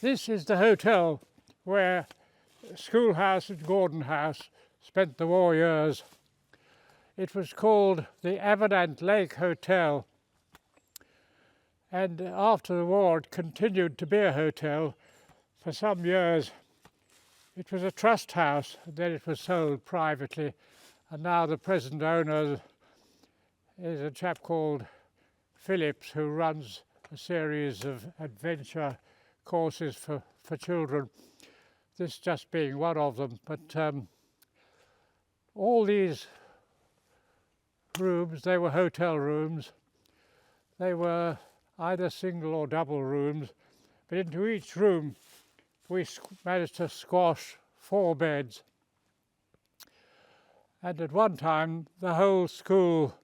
This is the hotel where Schoolhouse and Gordon House spent the war years. It was called the Avenant Lake Hotel, and after the war it continued to be a hotel for some years. It was a trust house, and then it was sold privately, and now the present owner is a chap called Phillips, who runs a series of adventure courses for children, this just being one of them. But all these rooms, they were hotel rooms. They were either single or double rooms, but into each room we managed to squash 4 beds. And at one time the whole school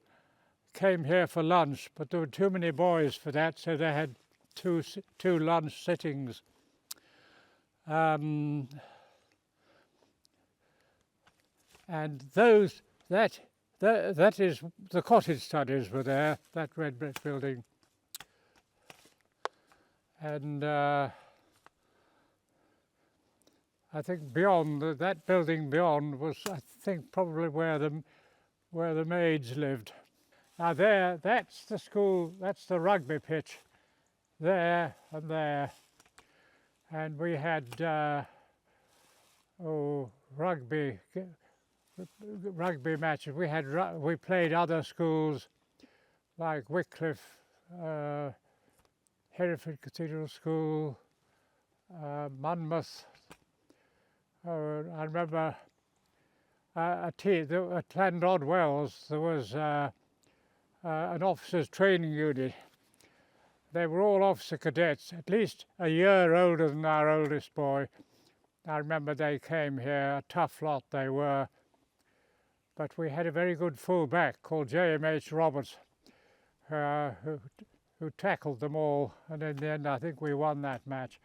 came here for lunch, but there were too many boys for that, so they had two lunch sittings. And that is the cottage studies were there, that red brick building. And I think beyond that building beyond was, I think, probably where the maids lived. Now that's the school, that's the rugby pitch, there and there. And we had rugby matches. We played other schools like Wycliffe, Hereford Cathedral School, Monmouth. I remember at Llandod Wells there was an officers' training unit. They were all officer cadets, at least a year older than our oldest boy. I remember they came here, a tough lot they were. But we had a very good full-back called J.M.H. Roberts, who tackled them all, and in the end I think we won that match.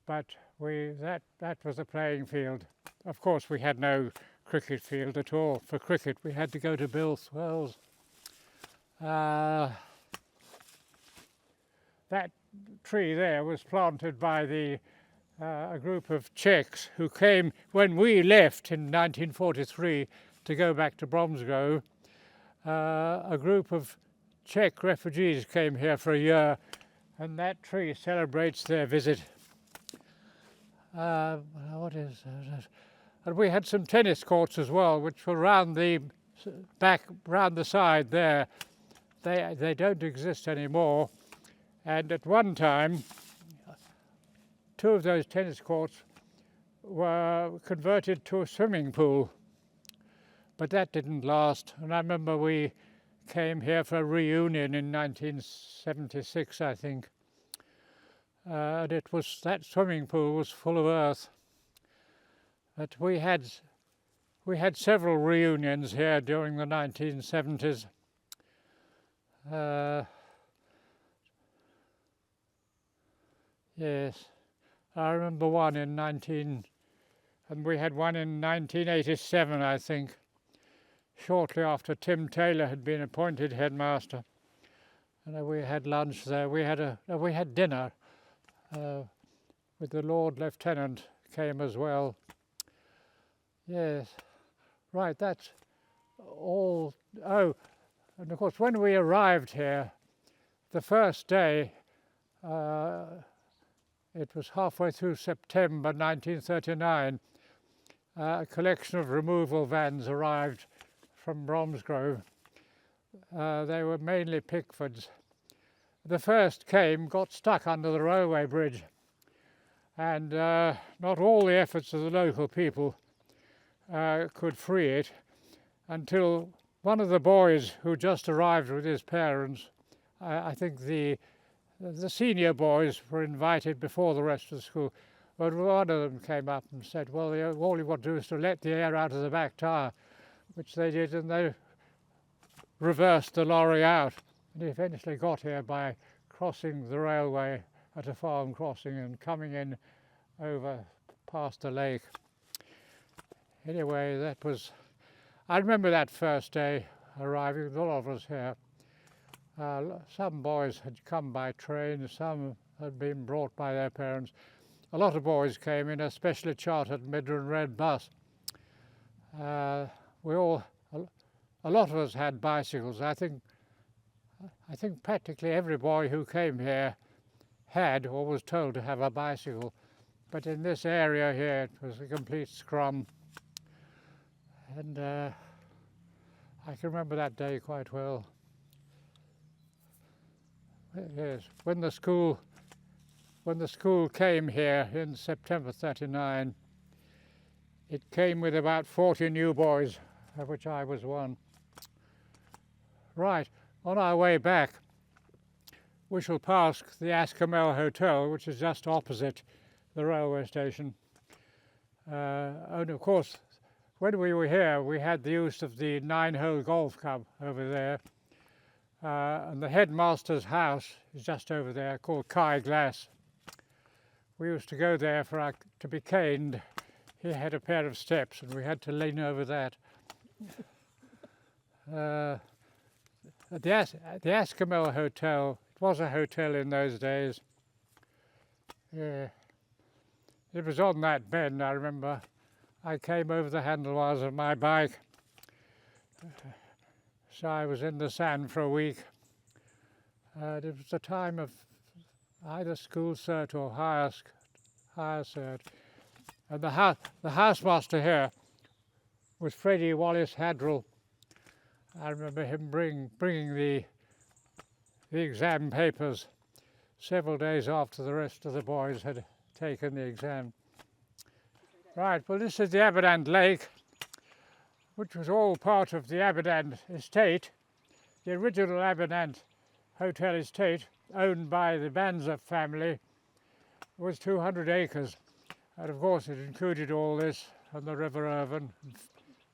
But that was the playing field. Of course we had no cricket field at all. For cricket we had to go to Bill Swell's. That tree there was planted by a group of Czechs who came when we left in 1943 to go back to Bromsgrove. A group of Czech refugees came here for a year, and that tree celebrates their visit. What is that? And we had some tennis courts as well, which were round the back, round the side there. They don't exist anymore. And at one time, 2 of those tennis courts were converted to a swimming pool. But that didn't last. And I remember we came here for a reunion in 1976, I think. And that swimming pool was full of earth. But we had several reunions here during the 1970s. Yes, I remember one and we had one in 1987, I think, shortly after Tim Taylor had been appointed headmaster. And we had lunch there. We had dinner with the Lord Lieutenant came as well. Yes, right. That's all. Oh, and of course, when we arrived here, the first day. It was halfway through September 1939. A collection of removal vans arrived from Bromsgrove. They were mainly Pickfords. The first got stuck under the railway bridge, and not all the efforts of the local people could free it until one of the boys who just arrived with his parents, I think the senior boys were invited before the rest of the school, but one of them came up and said, well, all you want to do is to let the air out of the back tyre, which they did, and they reversed the lorry out. And he eventually got here by crossing the railway at a farm crossing and coming in over past the lake. Anyway, I remember that first day arriving with all of us here. Some boys had come by train, some had been brought by their parents. a lot of boys came in a specially chartered Midland Red bus. We all, a lot of us had bicycles. I think practically every boy who came here had or was told to have a bicycle. But in this area here, it was a complete scrum. And I can remember that day quite well. Yes, when the school came here in September '39, it came with about 40 new boys, of which I was one. Right, on our way back, we shall pass the Askermel Hotel, which is just opposite the railway station. And of course, when we were here, we had the use of the 9-hole golf club over there. And the headmaster's house is just over there, called Kai Glass. We used to go there to be caned. He had a pair of steps and we had to lean over that. At the Askermel Hotel, it was a hotel in those days. Yeah. It was on that bend, I remember. I came over the handlebars of my bike. So I was in the sand for a week. It was the time of either school cert or higher cert. And the housemaster here was Freddie Wallace Hadrill. I remember him bringing the exam papers several days after the rest of the boys had taken the exam. Right, well, this is the Aberdan Lake, which was all part of the Aberdan estate, the original Aberdan Hotel estate, owned by the Banzer family, was 200 acres. And of course it included all this and the River Irvine.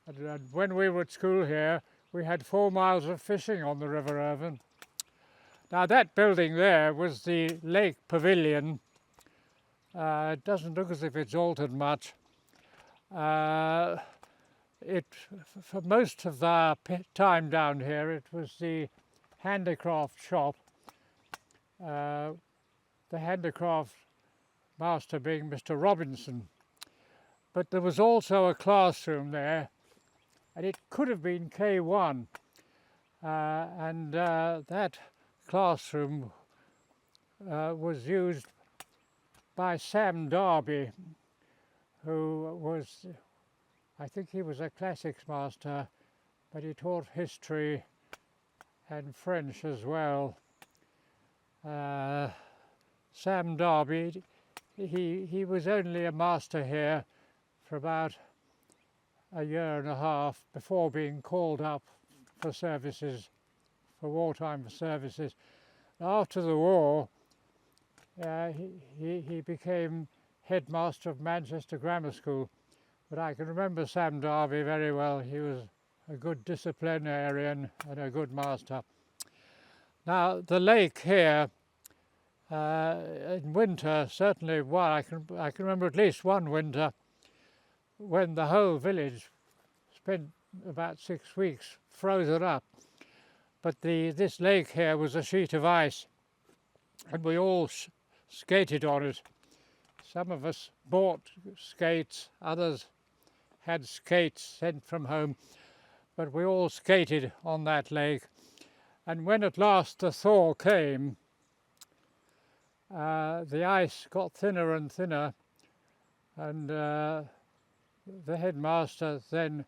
And when we were at school here, we had 4 miles of fishing on the River Irvine. Now that building there was the Lake Pavilion. It doesn't look as if it's altered much. For most of our time down here, it was the handicraft shop. The handicraft master being Mr. Robinson. But there was also a classroom there, and it could have been K1. That classroom was used by Sam Darby, who was, I think he was a classics master, but he taught history and French as well. Sam Darby, he was only a master here for about a year and a half before being called up for services, for wartime services. After the war, he became headmaster of Manchester Grammar School, but I can remember Sam Darby very well. He was a good disciplinarian and a good master. Now the lake here, in winter, certainly I can remember at least one winter when the whole village spent about 6 weeks frozen up. But this lake here was a sheet of ice, and we all skated on it. Some of us bought skates, others had skates sent from home, but we all skated on that lake. And when at last the thaw came, the ice got thinner and thinner, and the headmaster then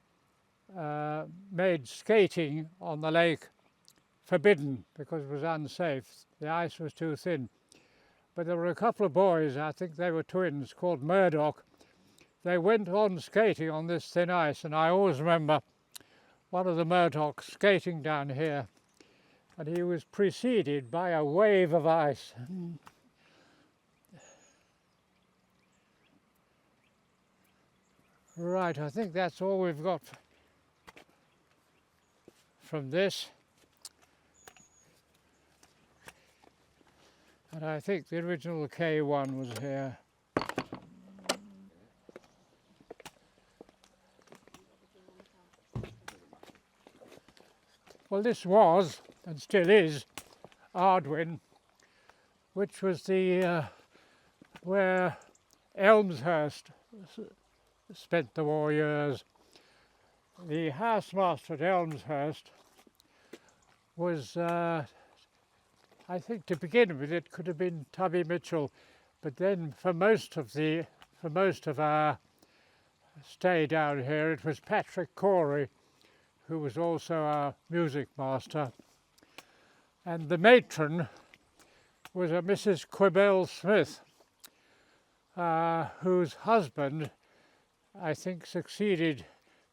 made skating on the lake forbidden because it was unsafe. The ice was too thin. But there were a couple of boys, I think they were twins, called Murdoch. They went on skating on this thin ice, and I always remember one of the Murdochs skating down here, and he was preceded by a wave of ice. Right, I think that's all we've got from this. And I think the original K1 was here. Well, this was, and still is, Ardwin, which was the where Elmshurst spent the war years. The housemaster at Elmshurst was, I think to begin with, it could have been Tubby Mitchell, but then for most of our stay down here, it was Patrick Corey, who was also our music master. And the matron was a Mrs. Quibell Smith, whose husband, I think, succeeded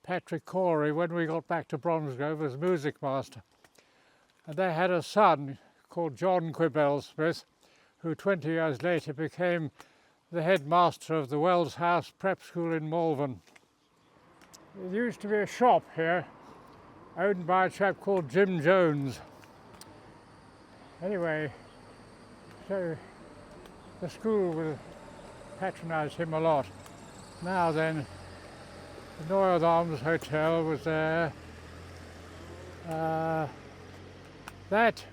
Patrick Corey when we got back to Bromsgrove as music master. And they had a son called John Quibell Smith, who 20 years later became the headmaster of the Wells House Prep School in Malvern. There used to be a shop here owned by a chap called Jim Jones. Anyway, so the school will patronise him a lot. Now then, the Noyle Arms Hotel was there. That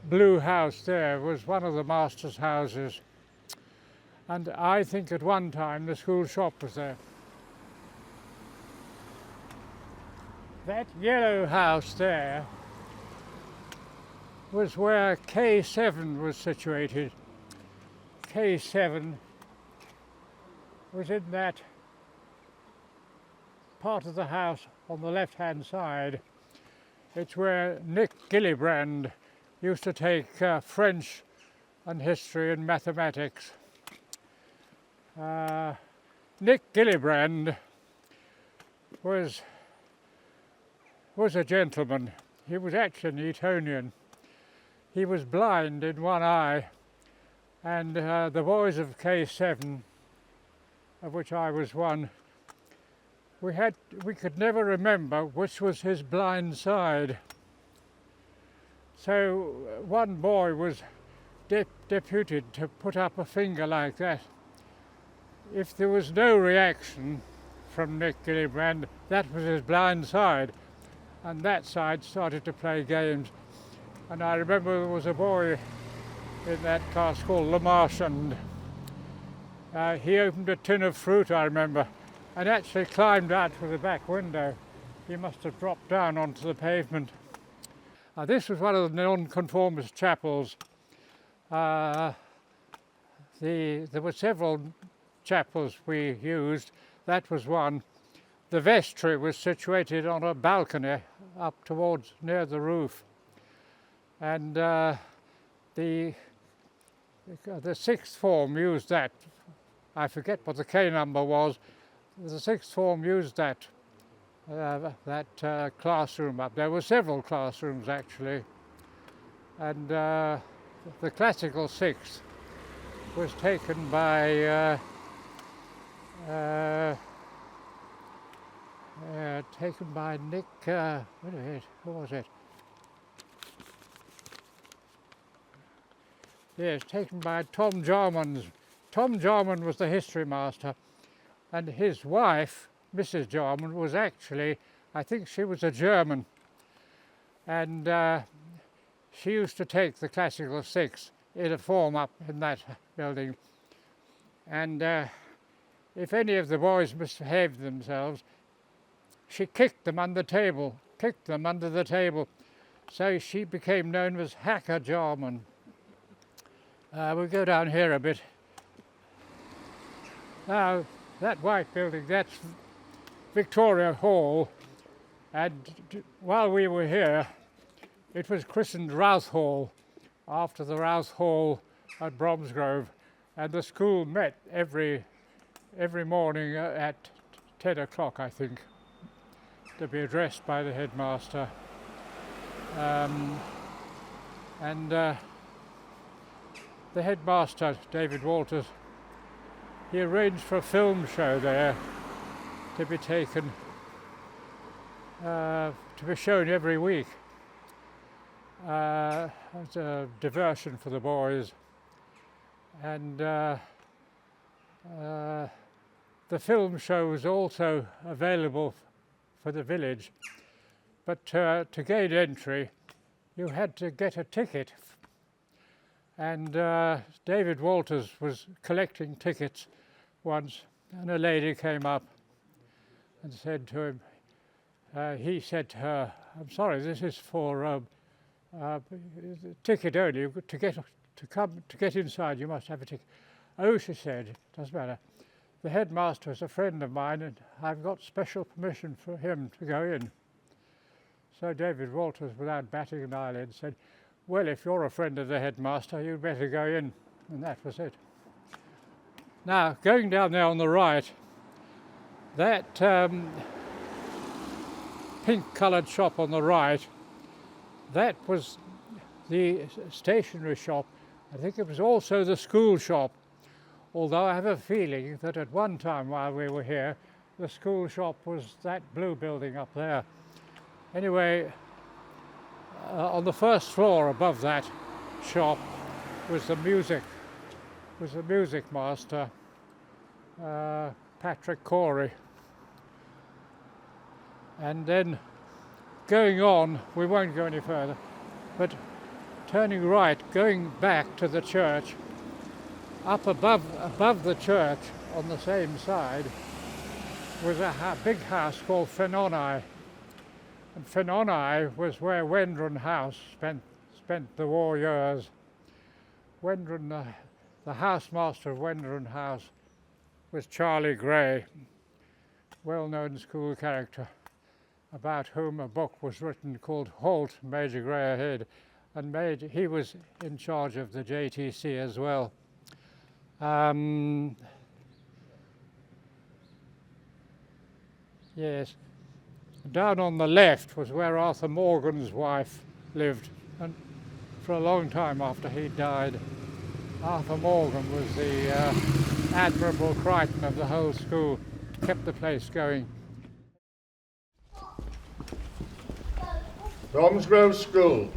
blue house there was one of the master's houses, and I think at one time the school shop was there. That yellow house there was where K7 was situated. K7 was in that part of the house on the left-hand side. It's where Nick Gillibrand used to take French and history and mathematics. Nick Gillibrand was a gentleman. He was actually an Etonian. He was blind in one eye, and the boys of K7, of which I was one, we could never remember which was his blind side. So one boy was deputed to put up a finger like that. If there was no reaction from Nick Gillibrand, that was his blind side, and that side started to play games. And I remember there was a boy in that class called Le Marchand. He opened a tin of fruit, I remember, and actually climbed out through the back window. He must have dropped down onto the pavement. This was one of the nonconformist chapels. There were several chapels we used. That was one. The vestry was situated on a balcony up towards near the roof. And the sixth form used that. I forget what the K number was. The sixth form used that classroom up. There were several classrooms actually, and the classical sixth was taken by Nick. Wait a minute, who was it? Yes, taken by Tom Jarman. Tom Jarman was the history master, and his wife, Mrs. Jarman, was actually, I think she was a German, and she used to take the classical six in a form up in that building. And if any of the boys misbehaved themselves, she kicked them under the table. So she became known as Hacker Jarman. We'll go down here a bit. Now, that white building, that's Victoria Hall, and while we were here, it was christened Routh Hall, after the Routh Hall at Bromsgrove, and the school met every morning at 10 o'clock, I think, to be addressed by the headmaster. The headmaster, David Walters, he arranged for a film show there to be taken, to be shown every week as a diversion for the boys. And the film show was also available for the village, but to gain entry you had to get a ticket. And David Walters was collecting tickets once, and a lady came up and said to him, he said to her, "I'm sorry, this is for ticket only. To get inside, you must have a ticket." "Oh," she said, "doesn't matter. The headmaster is a friend of mine, and I've got special permission for him to go in." So David Walters, without batting an eyelid, said, "Well, if you're a friend of the headmaster, you'd better go in." And that was it. Now, going down there on the right, that pink-coloured shop on the right, that was the stationery shop. I think it was also the school shop, although I have a feeling that at one time while we were here, the school shop was that blue building up there. Anyway, on the first floor above that shop was the music master, Patrick Corey. And then going on, we won't go any further, but turning right, going back to the church, up above the church on the same side was a big house called Fenoni. And Fenoni was where Wendron House spent the war years. Wendron, the housemaster of Wendron House was Charlie Gray, well-known school character, about whom a book was written called Halt, Major Grey Ahead, and he was in charge of the JTC as well. Yes, down on the left was where Arthur Morgan's wife lived, and for a long time after he died. Arthur Morgan was the Admirable Crichton of the whole school, kept the place going. Bromsgrove School.